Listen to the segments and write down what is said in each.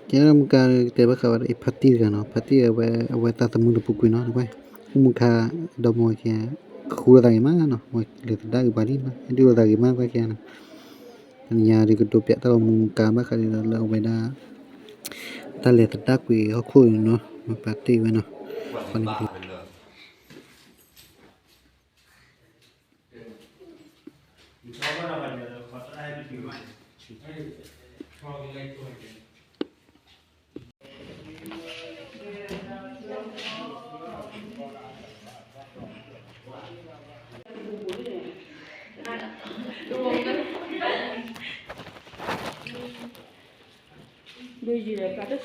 Kaya muka teba kawan ipati kan no pati awe tata muda pukui no gue muka domo kia kura lagi mana no mau lihat lagi bali no itu lagi mana gue kia no nyari kedua pihak tahu muka mah kali lalu beda ta lihat dak gue aku no pati gue no kon Bây giờ là rất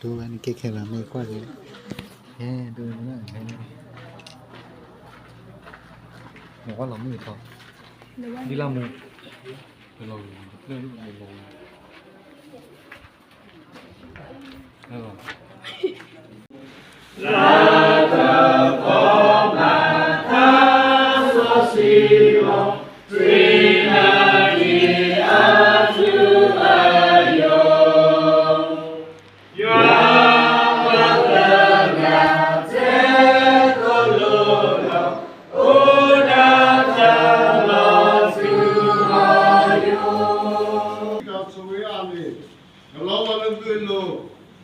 tu anh kia kia là mày qua gì đấy tu nữa nó quá lắm người thôi đi làm một đi làm lên đi làm La ta có ma tha so si lo tri na di a su a yo ya ma ta na te ko lo lo o na ta lo su a yo Đó số anh đi, lâu anh cứ lo,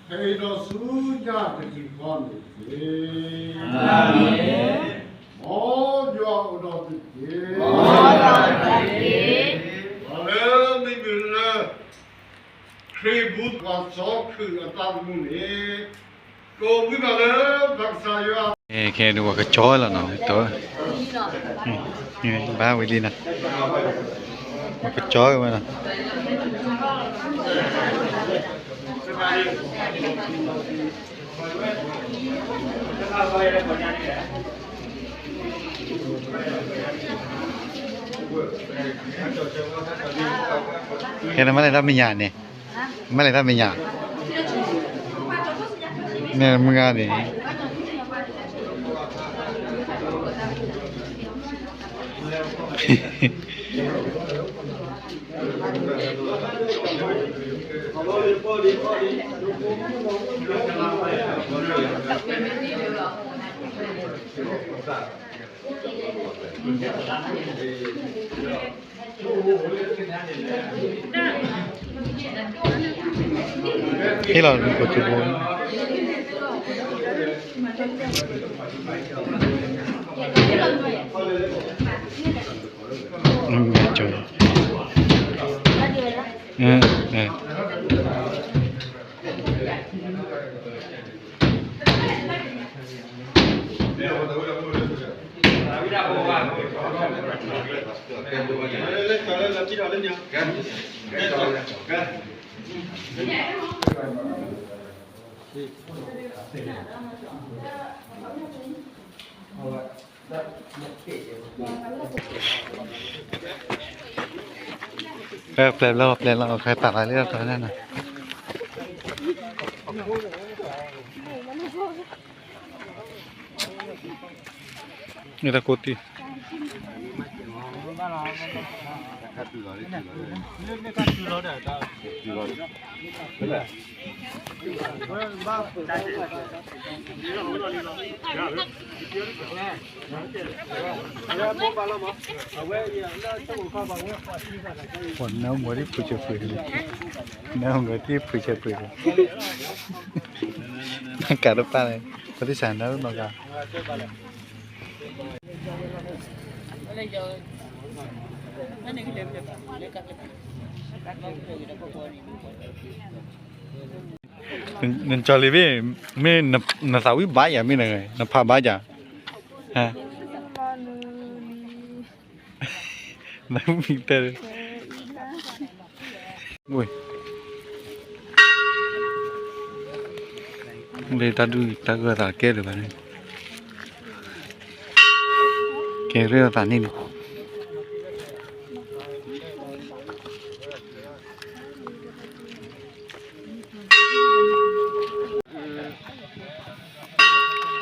hay đó số nhà cái gì con đi, Amen. ó do đó thì, rồi mình biết là khi bút và sốคืออัตรามุนีก็วิบากเลยภาษาอยู่ แค่ดูว่าก็จ้อยแล้วเนาะตัวนี่บ้าวิลีนะมันก็จ้อยมานะแค่นั้นไม่ได้รับมีญาณเนี่ยไม่ได้รับมีญาณเนี่ยมึงอ่ะดิที่เรากดจุดบนจุด แปลแล้วใครตัดอะไรเรื่องตอนนั้นน่ะนี่ตะกุตีผลน้ำหัวที่ผู้เชี่ยวชาญน้ำหัวที่ผู้เชี่ยวชาญการรบป้าเลยคนที่สานน้ำมันก็นั่นจอลีวีไม่น่าสาวิบ้าอย่าไม่เลยน่าพาบ้าจ้ะฮะน้ำมีแต่โอ้ยเลยตาดูตาก็ตาแก่เลยบ้านี่แก่เรื่องตานี่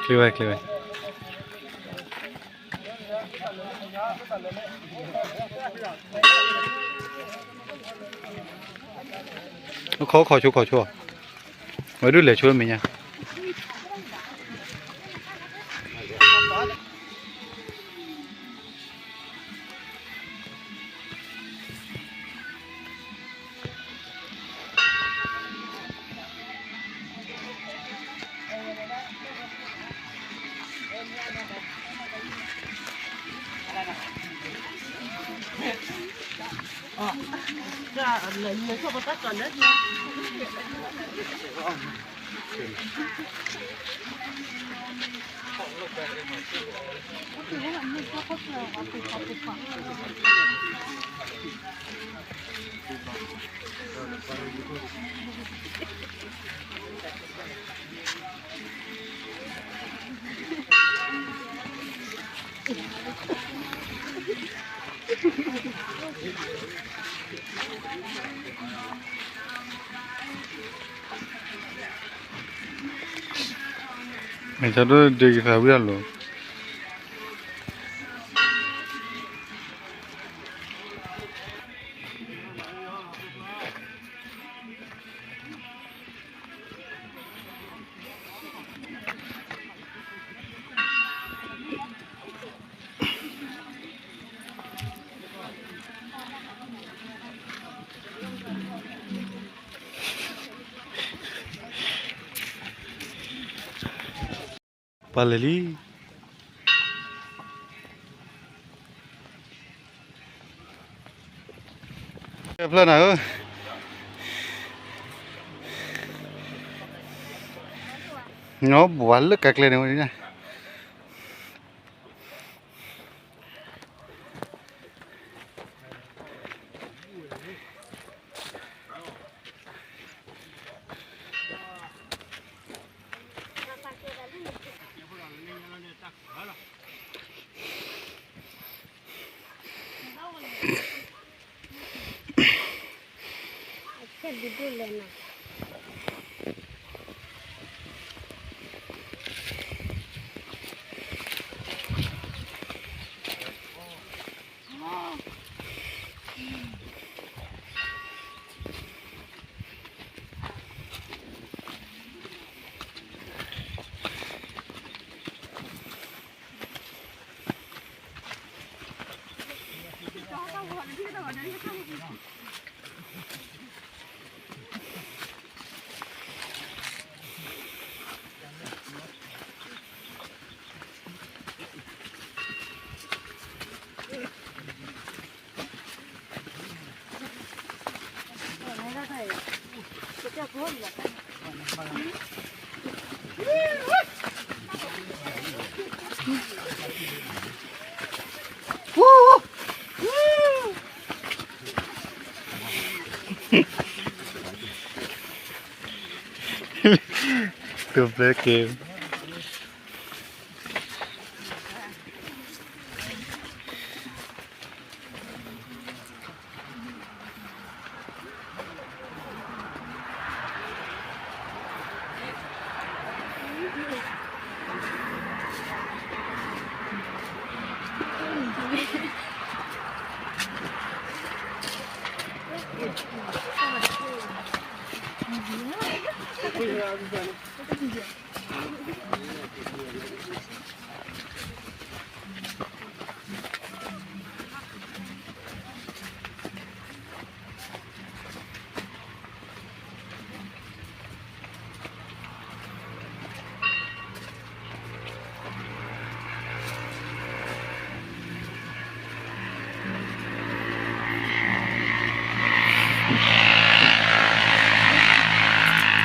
คลีไว้ขอชัวไว้ดูเลยช่วยมั้ยเนี่ยไม่ใช่ด้วยเด็กสาวหรอปาเลลีเพลานะเนาะบัวลึกกักเลยเนี่ยวันนี้นะตัวเบลเกม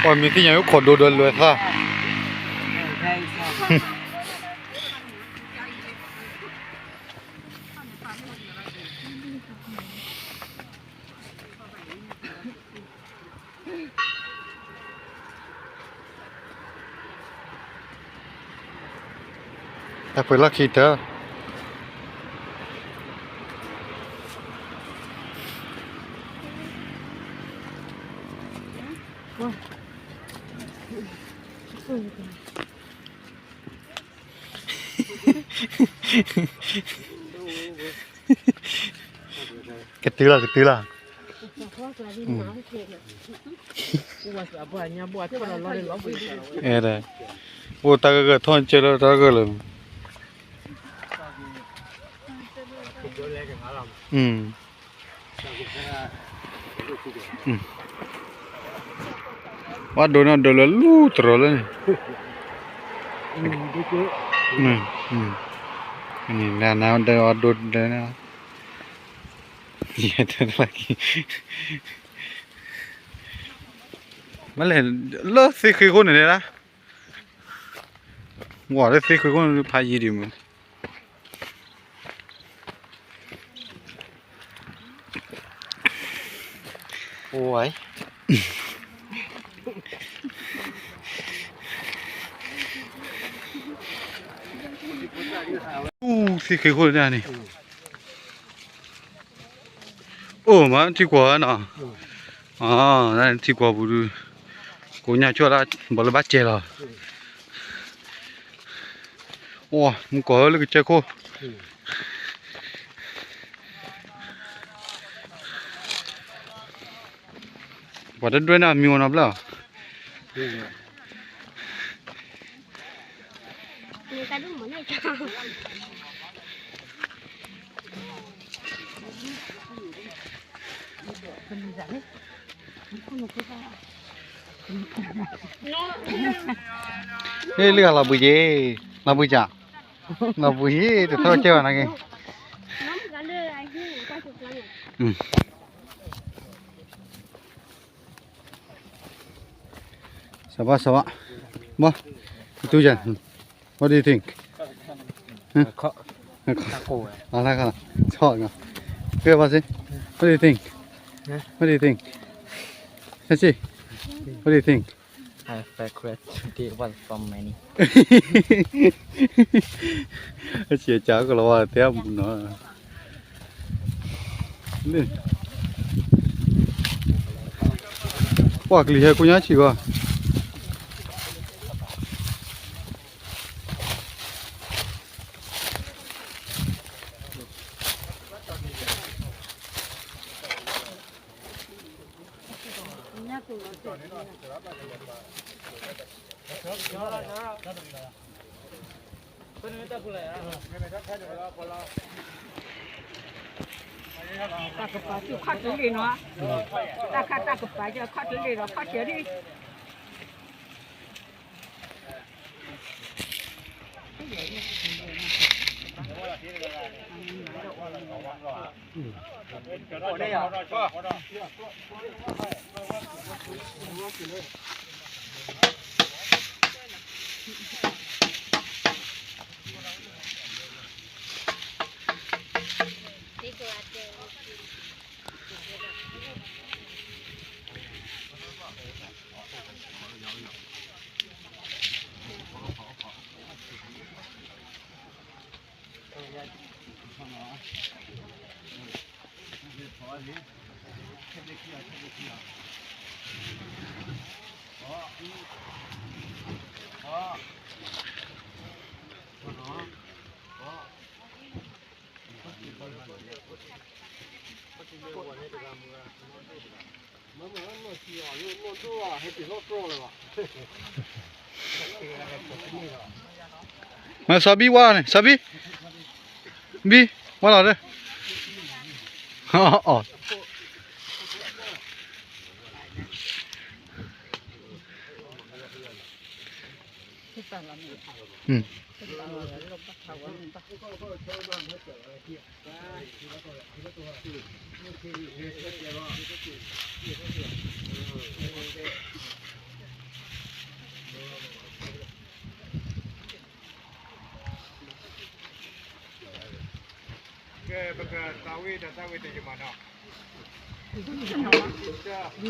ว่ามีที่ยังขอดูเลยค่ะแต่เปิดลักขีดเถอะกระตือละเออได้โอ้ตากระท่อนเจริญตากระเลยว่าโดนแล้วลู่ตรอเลยนี่นาเดี๋ยวโดนเดี๋ยวนะอย่าเดินละกี้มาเลยเลิกสิคือคนเนี่ยนะว่าเลยสิคือคนพายีดิมั้งโอ้ยสิคือคนเนี่ยนี่โอ้มาที่กว่าน่ะอ๋อนั่นที่กว่าบุรุษกูเนี่ยช่วยละบอลบาดเจ็บละโอ้มึงก่อเลยก็เจ้าโคว่าจะด้วยนะมีวันอะไร你在录么那张？เฮ้ยเรื่องเราบุยเราบุยจ่าเราบุยจะทอดเจ้านะแกสบายบ่ตู้จัน What do you think อะไรกันชอบกันเพื่อว่าสิ What do you think What do you think ใช่สิ What do you think I have regret the one from many. เสียใจก็แล้วว่าเตี้ยมันเนาะนี่ว่ากลีให้กูย้ายชีวะ大个把就快手里了，大个把就快手里了，快手里。มาซาบิว่าเนี่ยซาบิบีว่าอะไรเนี่ยอ๋ออืม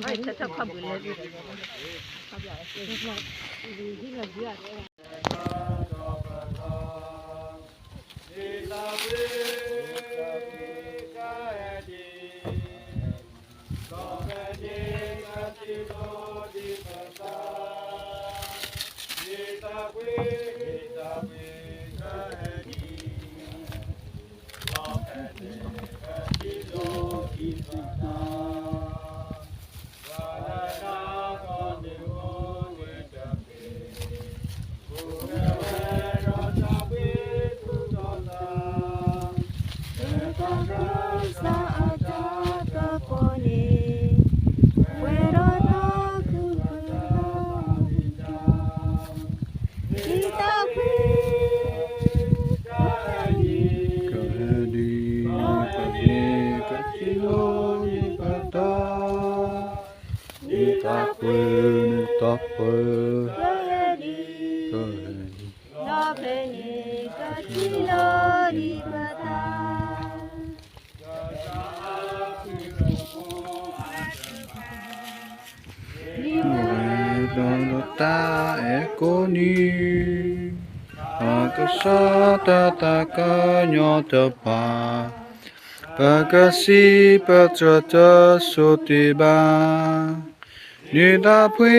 哎，这快不来了。ta ekoni akasata taka nyotepa pakasi patrata sotiba nidapwe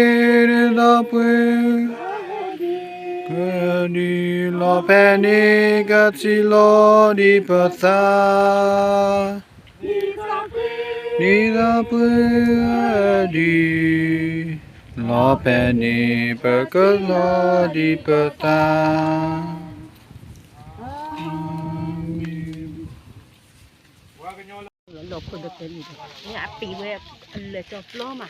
kani lopeni gatilo di pata nidapwe di lopeni perkelo di peta lột của được cái gì đấy à pì về lừa cho lô mà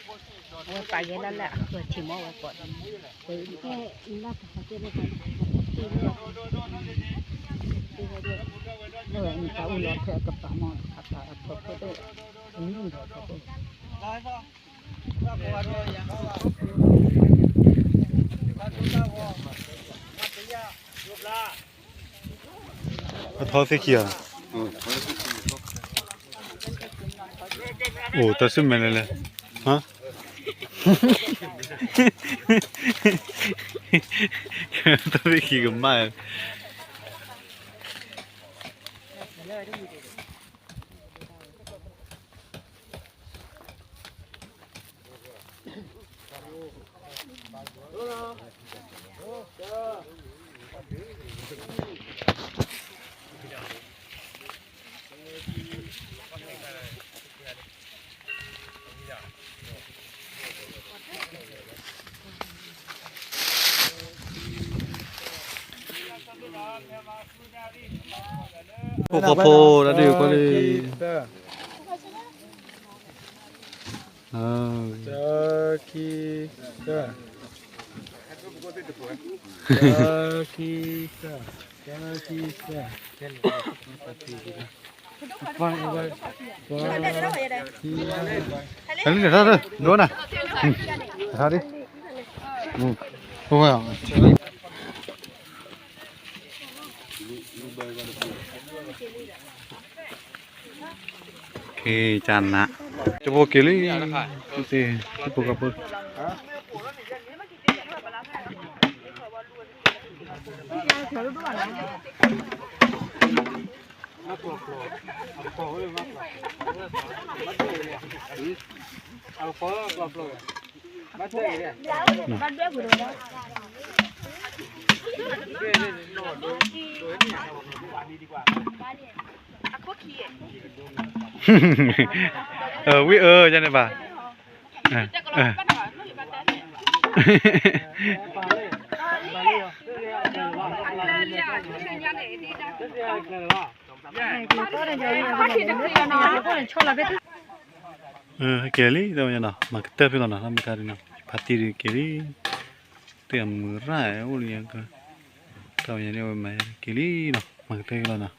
phải cái đó là vừa chỉ mua vào quần cái là phải cái này rồi người ta uống lọt theo cái bảo mòn hoặc là cái đó những gì đó thao thế kia 오, 또 쓰면은 어? 또 이게 말. 포포포 라디오 거리. 아, 저기 자. 저기 자. 저기 자. Thấy được ra đố này. Ra đi. Không phải không? Oke, cana. Coba kili. Itu, coba kapur. Quý cho này bà. Keli đâu nhỉ nào, mà cái tép nó làm cái gì nào, phát đi keli, tiệm rải uli cái, tao nhỉ đâu mà keli nào, mà cái tép nó nào.